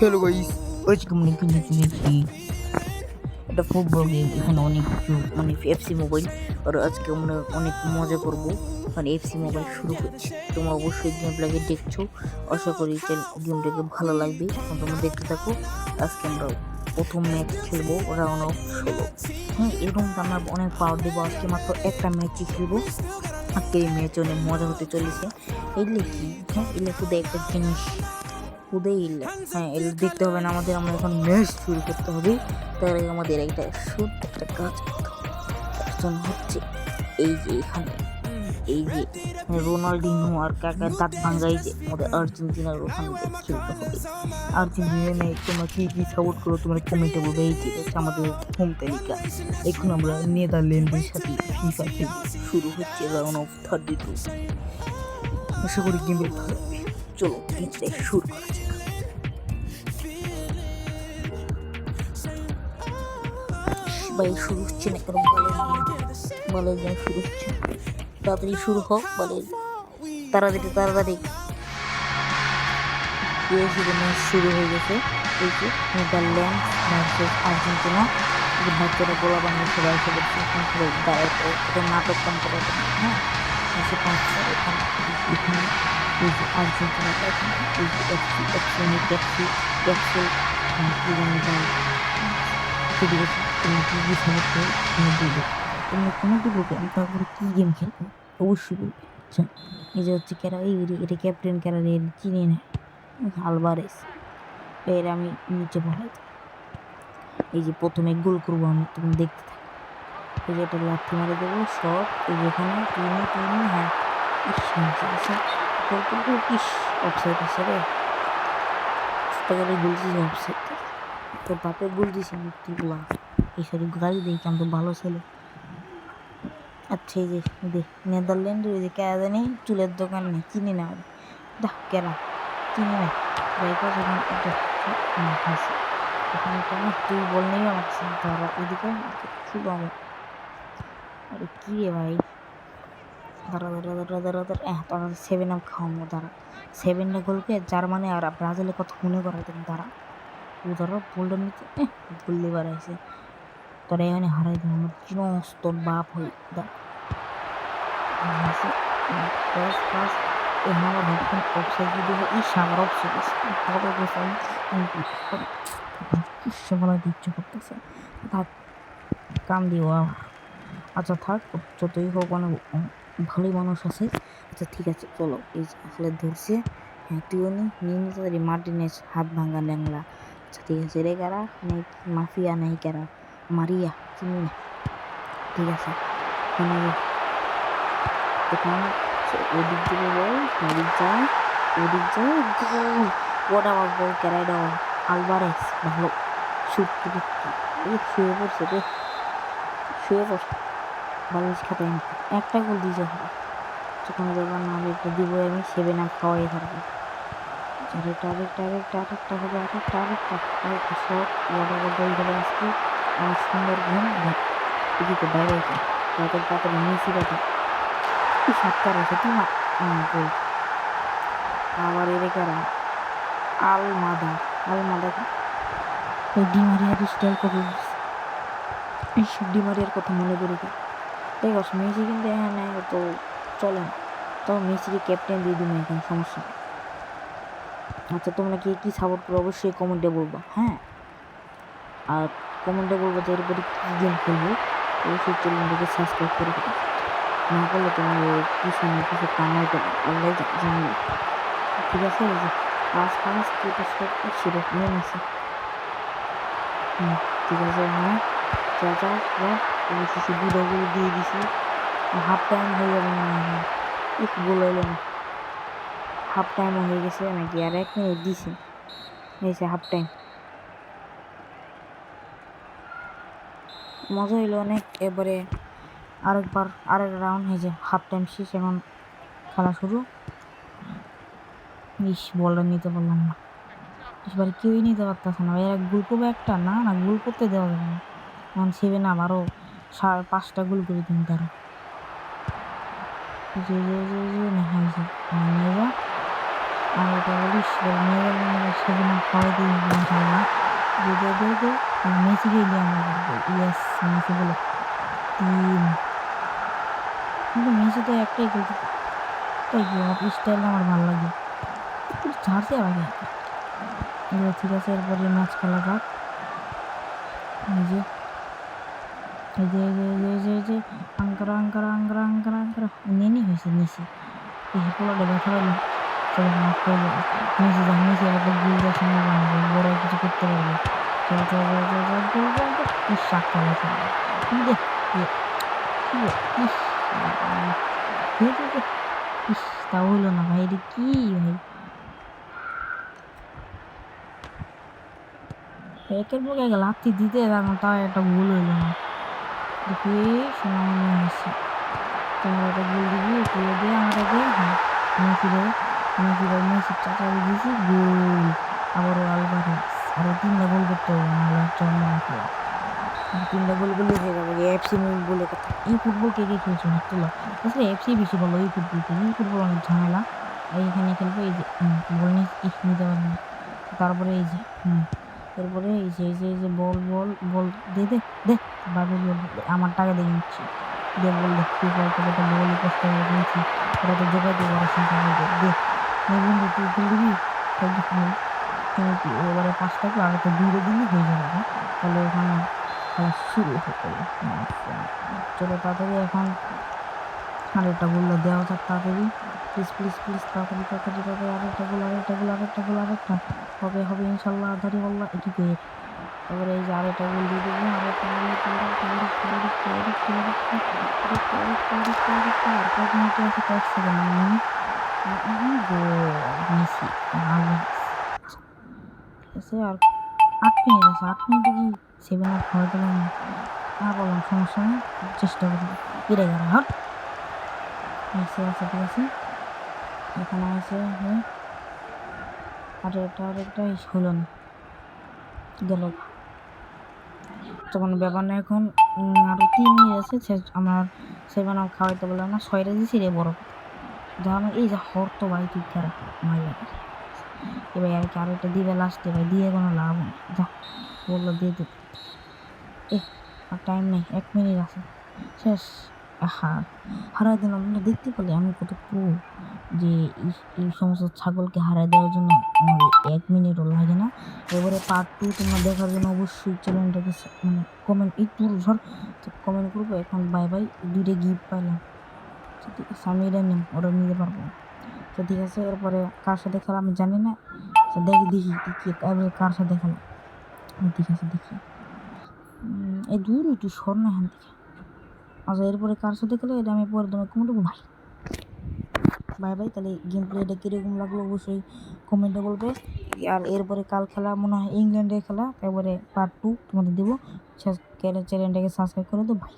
Hello guys, আজকে মনে কিনে কিনেছি একটা ফুটবল গেম। এখানে অনেক কিছু মানে এফসি মোবাইল। আর আজকে আমরা অনেক মজা করব। মানে এফসি মোবাইল শুরু হচ্ছে। তোমরা অবশ্যই গেম প্লেকে দেখছো, আশা করি গেমটাকে ভালো লাগবে। তোমরা দেখতে থাকো। আজকে আমরা প্রথম ম্যাচ খেলবো, রাউন্ড অফ 16। হ্যাঁ, এরকম তো আমরা অনেক পাওয়ার দেবো। আজকে মাত্র একটা ম্যাচই খেলবো। আজকে এই ম্যাচ অনেক মজা হতে চলেছে। এগুলো কি? হ্যাঁ, এগুলো শুধু একটা জিনিস, খুদেই ইল্লা। হ্যাঁ, এটা দেখতে হবে না আমাদের। আমরা এখন ম্যাচ শুরু করতে হবে। তার আগে আমাদের একটা একটা কাজ করতে হবে। তার জন্য হচ্ছে এই যে এখানে এই যে রোনাল্ডিনো আর কাকার দাঁত ভাঙ্গাই যে আমাদের আর্জেন্টিনার ওখানে খেলতে হবে। আর্জেন্টিনা তোমরা কি কি সাপোর্ট করো তোমরা কমেন্টে বলবে। এই যে হচ্ছে আমাদের হোম তালিকা। এখন আমরা নেদারল্যান্ডের সাথে ফিফা খেলবো। শুরু হচ্ছে রাউন্ড অফ 32। আশা করি গেমটা ভালো হবে। চলো গেমটা শুরু করা যাক। ভাই শুরু হচ্ছে না কেন? বলের গেম শুরু হচ্ছে। তাড়াতাড়ি শুরু হোক বলের, তাড়াতাড়ি তাড়াতাড়ি। ম্যাচ শুরু হয়ে গেছে। এই যে নেদারল্যান্ড ভার্সেস আর্জেন্টিনা। যে বাচ্চারা গোলা বানিয়ে সবাই এসে দেখছে, নাটক কাম করে। হ্যাঁ, এসে পাচ্ছে এখানে এখানে এই যে আর্জেন্টিনাটা এখানে এই যে ক্যাপসুল কি জানি বলে। ঠিক আছে, তুমি কি কি সাপোর্ট করো তুমি দিবে। তোমরা কোনোটি বলবে আমি তারপরে কী গেম খেলবো অবশ্যই বলবে। আচ্ছা, এই যে হচ্ছে ক্যারা, এটা ক্যাপ্টেন ক্যারা চিনি না, আলভারেজ। এর আমি নিচে বলাই। এই যে প্রথমে গোল করবো আমি, তুমি দেখতে থাকো। এই যে একটা লাথি মারে দেবো শট। এই যে এখানে তুমি হ্যাঁ ইস অফসাইড আছে রে। গোল দিয়েছি অফসাইড। তোর বাপের গোল দিয়েছি মুক্তিগুলা। এই সরি গাড়ি দেখি আমি তো ভালো ছেলে। আচ্ছা, এই যে নেদারল্যান্ডের ওই যে কেরা জানি চুলের দোকান নেই, চিনি না দেখ কেরা চিনি না। এখানে কেন তুই বল নেই আমার ধরো এদিকে শুধু আমি। আরে কি রে ভাই, দাঁড়া 7 আপ খাওয়াবো। দাঁড়া 7টা গোলকে জার্মানি আর ব্রাজিলের কথা মনে করা দেন। দাঁড়া ও ধরো গোল্ডেন নিচে গোল্ডে বাড়াইছে। তোরা এখানে হারাই দেবো আমার চিনস তোর বাপ হই। দাঁড়া এখানে আমার ভাবছেন অফসাইড যদি হয় ইস আমার অফসাইড বলা ইচ্ছে করতেছে। থাক কাম দিও আবার। আচ্ছা থাক, যতই হোক অনেক ভালোই মানুষ আছে। আচ্ছা ঠিক আছে চলো। এই যে আসলে ধরছে। হ্যাঁ তুইও নিয়ে তাড়াতাড়ি মার্টিনেজ হাত ভাঙা ল্যাংলা। আচ্ছা ঠিক আছে রে কারা নেই মাফিয়া নেই কারা মারিয়া চিনি না। ঠিক আছে এখানে ওদিক থেকে বল ওদিক যায় গোল। ওটা আমার বল ক্যারাই দাও আলভারেজ ভালো শুট করে শুয়ে পড়ছে রে, শুয়ে পড়ছে বালিশ খাতায় একটা গোল দিয়ে যাবো। যখন দেবার না হলে একটা দিব আমি 7 আপ খাওয়াই থাকবো। আরেকটা হবে আরেকটা শট ওয়াটার গোল ধরে আসছে। আমার সুন্দর ঘুম এদিকে বাইরে তাড়াতাড়ি মেসি পাতা কি সাতকার আছে তোমার গোল। আবার এর কারা আলমাদা ওই ডিমারিয়ার স্টাইল কপি এই ডিমারিয়ার কথা মনে করি। দেখো মেসি কিন্তু এখানে তো চলে না, তো মেসিকে ক্যাপ্টেন দিয়ে দিবো এখন, সমস্যা নেই। আচ্ছা তোমরা কি সাপোর্ট করো অবশ্যই কমেন্টে বলবা। হ্যাঁ, আর কমেন্টে বলবো যে এরপরে কী গেম খেলবো। অবশ্যই চ্যানেলটাকে সাবস্ক্রাইব করে দেবো। না করলে তোমার কিছু না কিছু কামাই করবে আল্লাহ জানি। ঠিক আছে, এই যে পাঁচ এটা সব সেরকম আছে। ঠিক আছে হ্যাঁ অবশ্যই দুটো গোল দিয়ে দিছি। হাফ টাইম হয়ে যাবে মনে হয়, একটু গোল হইল না। হাফ টাইমও হয়ে গেছে নাকি আর 1 মিনিট দিছে হয়েছে হাফ টাইম। মজা হইলো অনেক। এবারে আরেক রাউন্ড হয়েছে, হাফ টাইম শেষ, এখন খেলা শুরু। বলটা নিতে পারলাম না, এবার কেউই নিতে পারতেছে না। এরা গোল করবে একটা না গোল করতে দেওয়া যাবে না। এখন 7 আপ আরও 5টা গোল করে দিন তারা। আর এটা বলিস 7 আপ খাওয়াইতে ইনশাল্লাহ। দে দে দে দে মেসিকে দিয়ে আমরা ইয়েস মেসি বলে 3। কিন্তু মেসি তো একটাই গোল দিতে, তাই কি অফ স্টাইল আমার ভালো লাগে, ছাড়ছে আগে। ঠিক আছে, এরপরে ম্যাচ খেলা যাক। এই যে এই যে এই যে এই যে এই যে আঙ্কারা আঙ্কারা আঙ্কারা আঙ্কারা আঙ্কারা নেনি হয়েছে নিছি। এই পোলাটা ব্যথা পাইলাম, চলো মাফ করে দেবো। মেসি যা, মেসি আবার গোলটা সময় বানাবে, বড় কিছু করতে পারবে। চল চল চল চল চল চল চল চল ইস সাতটা ব্যথা কি দে কি ইস দে দে দে ইস, তাও হইলো না ভাই, এটা কি ভাই, একের পর এক লাথি দিতে থাকলাম, তাও একটা গোল হইলো না। দেখি সেনাবাহিনী আসছে, তোমার একটা গোল দিবি, তুই দে আমার দে। হ্যাঁ মেসি রে, মেসি ভাই, মেসির চাচাকে দিয়েছি গোল। আবারও আলভারেজ, আরও 3টা গোল করতে হবে, নাহলে চন্দ্র নাকি 3টা গোল করলে হয়ে যাবে। এফসি মুভ বলে কথা, এই ফুটবল কে কে খেলছো হাত তোলা। আসলে এফসি বেশি ভালো এই ফুটবল থেকে, এই ফুটবল অনেক ঝামেলা। এইখানে খেলবো, এই যে বল নিতে পারবে না। তারপরে এই যে এরপরে এই যে বল বল বল দে দে দে বাবু বল আমার টাকা দিয়ে নিচ্ছি, দে বল দে তুই বল, তোকে তো বলই কষ্ট করে দিয়েছি, ওরা তো যোগাইতে পারে চিন্তা করে দে নে বন্ধু, তুই বল দিবি। Thank you. এবারে 5টা কি আর তো 2 দিনই হয়ে যাবে, তাহলে ওখানে খেলা শুরু হয়ে গেল। চলো তাড়াতাড়ি এখন আরেকটা গোল দেওয়া যাক তাড়াতাড়ি, প্লিজ প্লিজ প্লিজ তাড়াতাড়ি তাড়াতাড়ি তাড়াতাড়ি আরেকটা গোল আরেকটা গোল আরেকটা গোল আরেকটা হবে হবে ইনশাল্লাহ, আধারি বললা এটি পেয়ে। তারপরে এই যে আরেকটা গোল দিয়ে দেবো, আরেকটা আর কয়েক মিনিটে আছে, কয়েক সেকেন্ড মিনিট গোল মেসি ঠিক আছে। আর 8 মিনিট আছে, 8 মিনিটে কি 7 আপ খাওয়াতে পারবো না, বললাম সমস্যা নেই, চেষ্টা করি। এটাই গেল হট মেসি আছে ঠিক আছে, এখানে আছে আরেকটা হলো না, গেল তখন ব্যাপার না। এখন আরও 3 মিনিট আছে, আমার 7 আপ খাওয়াইতে বললাম না, 6টা দিয়েছি রে বড় কথা। যখন এই যে হর তো ভাই তুই খারা মাইয়া, এবার আর কি আরেকটা দিবে লাস্টে, ভাই দিয়ে কোনো লাভ নেই, যা বললো দিয়ে দে। আর টাইম নেই, 1 মিনিট আছে, শেষ। হারাই দিলাম, দেখতে পেলে আমি কত প্রো, যে এই সমস্ত ছাগলকে হারাই দেওয়ার জন্য আমার 1 মিনিটও লাগে না। এবারে পার্ট 2 তোমরা দেখার জন্য অবশ্যই চ্যানেলটাকে মানে কমেন্ট একটু কমেন্ট করবো। এখন বাই বাই, 2টা গিফট পাইলাম, ঠিক আছে আমি এটা নিই, ওরা নিতে পারবো। তো ঠিক আছে, এরপরে কার সাথে খেলা আমি জানি না, তো দেখি কার সাথে খেলা। ঠিক আছে দেখি, এই দূর একটু সর না এখান থেকে। আচ্ছা এরপরে কার সাথে খেলে এটা আমি পরে তোমাকে কমেন্ট করবো ভাই। বাই বাই, তাহলে গেম প্লেটা কীরকম লাগলো অবশ্যই কমেন্টে বলবে। আর এরপরে কাল খেলা মনে হয় ইংল্যান্ডের খেলা, তারপরে পার্ট 2 তোমাদের দেবো। চ্যানেলটাকে সাবস্ক্রাইব করে দেবো ভাই।